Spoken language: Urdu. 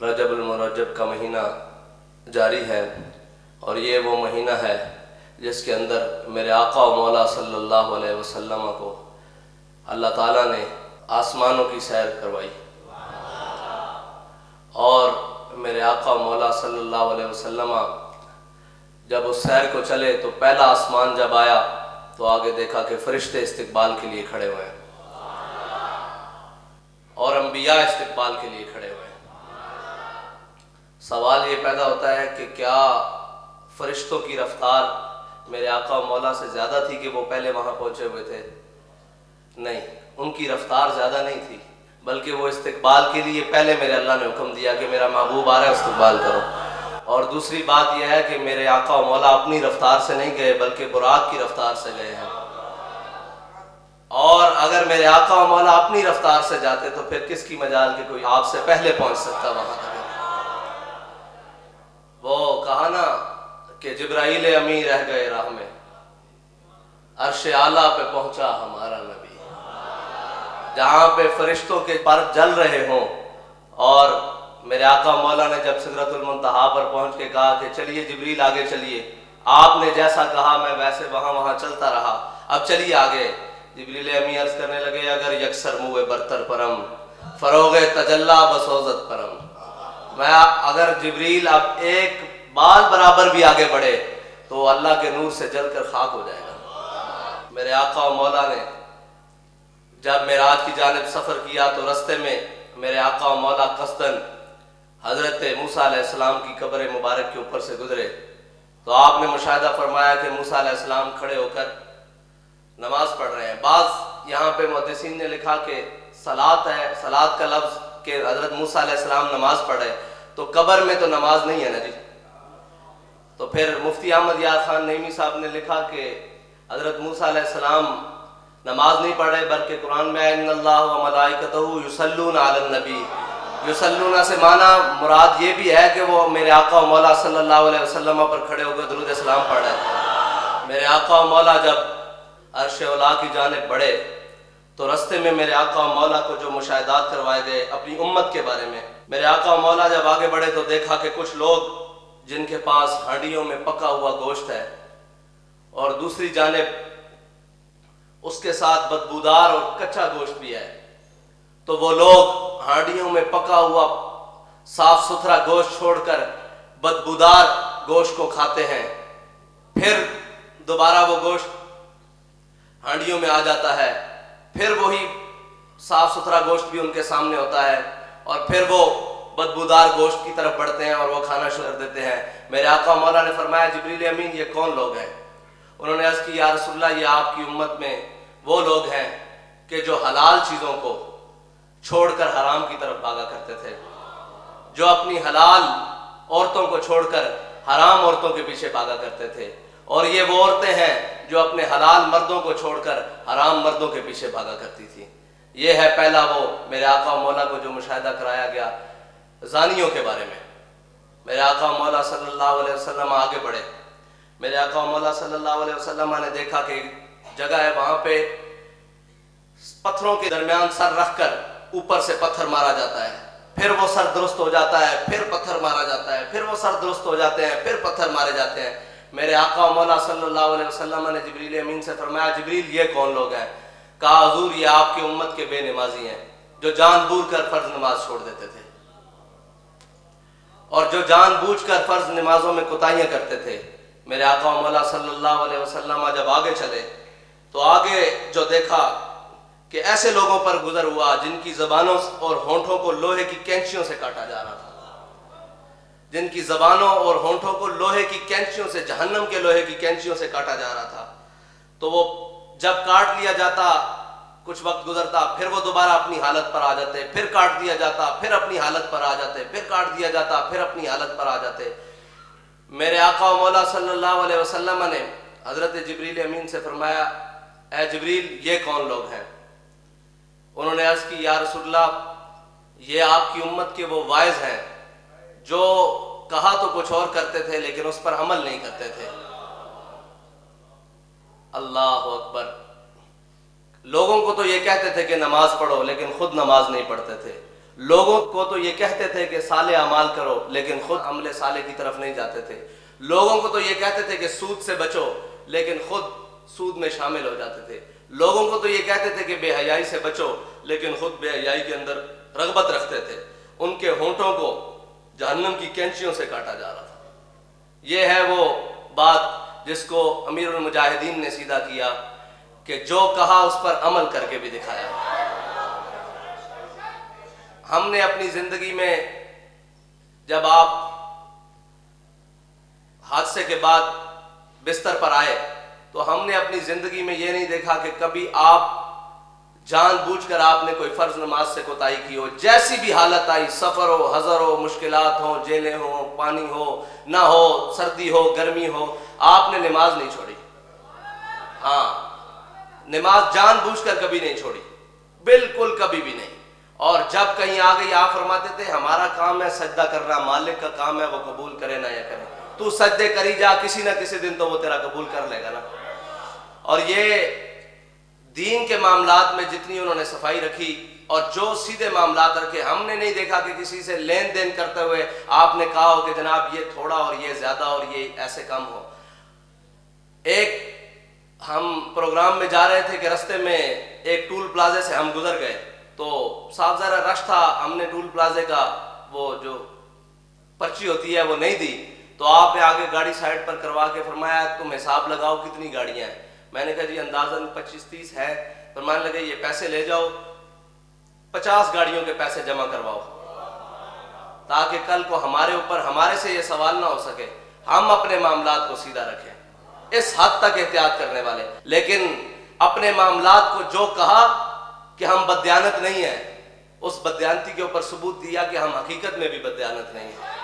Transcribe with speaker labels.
Speaker 1: رجب المرجب کا مہینہ جاری ہے، اور یہ وہ مہینہ ہے جس کے اندر میرے آقا و مولا صلی اللہ علیہ وسلم کو اللہ تعالیٰ نے آسمانوں کی سیر کروائی، اور میرے آقا و مولا صلی اللہ علیہ وسلم جب اس سیر کو چلے تو پہلا آسمان جب آیا تو آگے دیکھا کہ فرشتے استقبال کے لیے کھڑے ہوئے ہیں اور انبیاء استقبال کے لیے کھڑے ہوئے ہیں۔ سوال یہ پیدا ہوتا ہے کہ کیا فرشتوں کی رفتار میرے آقا و مولا سے زیادہ تھی کہ وہ پہلے وہاں پہنچے ہوئے تھے؟ نہیں، ان کی رفتار زیادہ نہیں تھی، بلکہ وہ استقبال کے لیے پہلے میرے اللہ نے حکم دیا کہ میرا محبوب آ رہا ہے، استقبال کرو۔ اور دوسری بات یہ ہے کہ میرے آقا و مولا اپنی رفتار سے نہیں گئے بلکہ براق کی رفتار سے گئے ہیں، اور اگر میرے آقا و مولا اپنی رفتار سے جاتے تو پھر کس کی مجال کہ کوئی آپ سے پہلے پہنچ سکتا وہاں تک۔ وہ کہا نا کہ جبرائیل امین رہ گئے راہ میں، عرش اعلیٰ پہ پہنچا ہمارا نبی۔ جہاں پہ فرشتوں کے پر جل رہے ہوں، اور میرے آقا مولا نے جب سدرۃ المنتہا پر پہنچ کے کہا کہ چلیے جبریل آگے چلیے، آپ نے جیسا کہا میں ویسے وہاں چلتا رہا، اب چلیے آگے۔ جبریل امی عرض کرنے لگے اگر یکسر موے برتر پرم فروغ تجلا بسوزت پرم، میں اگر جبریل اب ایک بال برابر بھی آگے بڑھے تو اللہ کے نور سے جل کر خاک ہو جائے گا۔ میرے آقا و مولا نے جب معراج کی جانب سفر کیا تو رستے میں میرے آقا و مولا قصداً حضرت موسیٰ علیہ السلام کی قبر مبارک کے اوپر سے گزرے تو آپ نے مشاہدہ فرمایا کہ موسیٰ علیہ السلام کھڑے ہو کر نماز پڑھ رہے ہیں۔ بعض یہاں پہ محدثین نے لکھا کہ صلاۃ ہے، صلاۃ کا لفظ کہ حضرت موسیٰ علیہ السلام نماز پڑھے، تو قبر میں تو نماز نہیں ہے نا جی۔ تو پھر مفتی احمد یار خان نعیمی صاحب نے لکھا کہ حضرت موسیٰ علیہ السلام نماز نہیں پڑھ رہے بلکہ قرآن میں ان اللہ و ملائکتہ یصلون علی النبی، یصلون سے معنی مراد یہ بھی ہے کہ وہ میرے آقا و مولا صلی اللہ علیہ وسلم پر کھڑے ہو کر درود السلام پڑھ رہے ہیں۔ میرے آقا و مولا جب عرش اولا کی جانب بڑھے تو رستے میں میرے آقا و مولا کو جو مشاہدات کروائے گئے اپنی امت کے بارے میں، میرے آقا و مولا جب آگے بڑھے تو دیکھا کہ کچھ لوگ جن کے پاس ہانڈیوں میں پکا ہوا گوشت ہے اور دوسری جانب اس کے ساتھ بدبودار اور کچا گوشت بھی ہے، تو وہ لوگ ہانڈیوں میں پکا ہوا صاف ستھرا گوشت چھوڑ کر بدبودار گوشت کو کھاتے ہیں، پھر دوبارہ وہ گوشت ہانڈیوں میں آ جاتا ہے، پھر وہی صاف ستھرا گوشت بھی ان کے سامنے ہوتا ہے، اور پھر وہ بدبودار گوشت کی طرف بڑھتے ہیں اور وہ کھانا شروع کر دیتے ہیں۔ میرے آقا مولا نے فرمایا جبریل امین یہ کون لوگ ہیں؟ انہوں نے عرض کی یا رسول اللہ یہ آپ کی امت میں وہ لوگ ہیں کہ جو حلال چیزوں کو چھوڑ کر حرام کی طرف بھاگا کرتے تھے، جو اپنی حلال عورتوں کو چھوڑ کر حرام عورتوں کے پیچھے بھاگا کرتے تھے، اور یہ وہ عورتیں ہیں جو اپنے حلال مردوں کو چھوڑ کر حرام مردوں کے پیچھے بھاگا کرتی تھی۔ یہ ہے پہلا وہ میرے آقا و مولا کو جو مشاہدہ کرایا گیا زانیوں کے بارے میں۔ میرے آقا و مولا صلی اللہ علیہ وسلم آگے بڑھے، میرے آقا و مولا صلی اللہ علیہ وسلم نے دیکھا کہ جگہ ہے وہاں پہ پتھروں کے درمیان سر رکھ کر اوپر سے پتھر مارا جاتا ہے، پھر وہ سر درست ہو جاتا ہے، پھر پتھر مارا جاتا ہے، پھر وہ سر درست ہو جاتے ہیں، پھر پتھر مارے جاتے ہیں۔ میرے آقا و مولا صلی اللہ علیہ وسلم نے جبریل امین سے فرمایا جبریل یہ کون لوگ ہیں؟ کہا حضور یہ آپ کی امت کے بے نمازی ہیں جو جان بوجھ کر فرض نماز چھوڑ دیتے تھے اور جو جان بوجھ کر فرض نمازوں میں کوتاہیاں کرتے تھے۔ میرے آقا و مولا صلی اللہ علیہ وسلم جب آگے چلے تو آگے جو دیکھا کہ ایسے لوگوں پر گزر ہوا جن کی زبانوں اور ہونٹوں کو لوہے کی کینچیوں سے کاٹا جا رہا تھا، جن کی زبانوں اور ہونٹوں کو لوہے کی کینچیوں سے، جہنم کے لوہے کی کینچیوں سے کاٹا جا رہا تھا۔ تو وہ جب کاٹ لیا جاتا کچھ وقت گزرتا پھر وہ دوبارہ اپنی حالت پر آ جاتے، پھر کاٹ دیا جاتا پھر اپنی حالت پر آ جاتے، پھر کاٹ دیا جاتا پھر اپنی حالت پر آ جاتے۔ میرے آقا و مولا صلی اللہ علیہ وسلم نے حضرت جبریل امین سے فرمایا اے جبریل یہ کون لوگ ہیں؟ انہوں نے عرض کی یا رسول اللہ یہ آپ کی امت کے وہ وائز ہیں جو کہا تو کچھ اور کرتے تھے لیکن اس پر عمل نہیں کرتے تھے۔ اللہ اکبر۔ لوگوں کو تو یہ کہتے تھے کہ نماز پڑھو لیکن خود نماز نہیں پڑھتے تھے، لوگوں کو تو یہ کہتے تھے کہ صالح اعمال کرو لیکن خود عمل صالح کی طرف نہیں جاتے تھے. لوگوں کو تو یہ کہتے تھے کہ سود سے بچو لیکن خود سود میں شامل ہو جاتے تھے. لوگوں کو تو یہ کہتے تھے کہ بے حیائی سے بچو لیکن خود بے حیائی کے اندر رغبت رکھتے تھے. ان کے ہونٹوں کو جہنم کی کینچیوں سے کاٹا جا رہا تھا. یہ ہے وہ بات جس کو امیر المجاہدین نے سیدھا کیا کہ جو کہا اس پر عمل کر کے بھی دکھایا. ہم نے اپنی زندگی میں جب آپ حادثے کے بعد بستر پر آئے تو ہم نے اپنی زندگی میں یہ نہیں دیکھا کہ کبھی آپ جان بوجھ کر آپ نے کوئی فرض نماز سے کوتاہی کی ہو. جیسی بھی حالت آئی، سفر ہو، حضر ہو، مشکلات ہوں، جیلیں ہوں، پانی ہو نہ ہو، سردی ہو، گرمی ہو، آپ نے نماز نہیں چھوڑی. ہاں، نماز جان بوجھ کر کبھی نہیں چھوڑی، بالکل کبھی بھی نہیں. اور جب کہیں آ گئی آپ فرماتے تھے ہمارا کام ہے سجدہ کرنا، مالک کا کام ہے وہ قبول کرے نہ یا کرے. تو سجدے کری جا، کسی نہ کسی دن تو وہ تیرا قبول کر لے گا نا. اور یہ دین کے معاملات میں جتنی انہوں نے صفائی رکھی اور جو سیدھے معاملات رکھے، ہم نے نہیں دیکھا کہ کسی سے لین دین کرتے ہوئے آپ نے کہا ہو کہ جناب یہ تھوڑا اور یہ زیادہ اور یہ ایسے کم ہو. ایک ہم پروگرام میں جا رہے تھے کہ رستے میں ایک ٹول پلازے سے ہم گزر گئے تو صاحب ذرا رش تھا. ہم نے ٹول پلازے کا وہ جو پرچی ہوتی ہے وہ نہیں دی تو آپ نے آگے گاڑی سائڈ پر کروا کے فرمایا تم حساب لگاؤ کتنی گاڑیاں ہیں. میں نے کہا جی اندازاً 25-30 ہے. فرمانے لگے یہ پیسے لے جاؤ 50 گاڑیوں کے پیسے جمع کرواؤ تاکہ کل کو ہمارے اوپر ہمارے سے یہ سوال نہ ہو سکے. ہم اپنے معاملات کو سیدھا رکھیں، اس حد تک احتیاط کرنے والے. لیکن اپنے معاملات کو جو کہا کہ ہم بددیانت نہیں ہیں، اس بددیانتی کے اوپر ثبوت دیا کہ ہم حقیقت میں بھی بددیانت نہیں ہیں.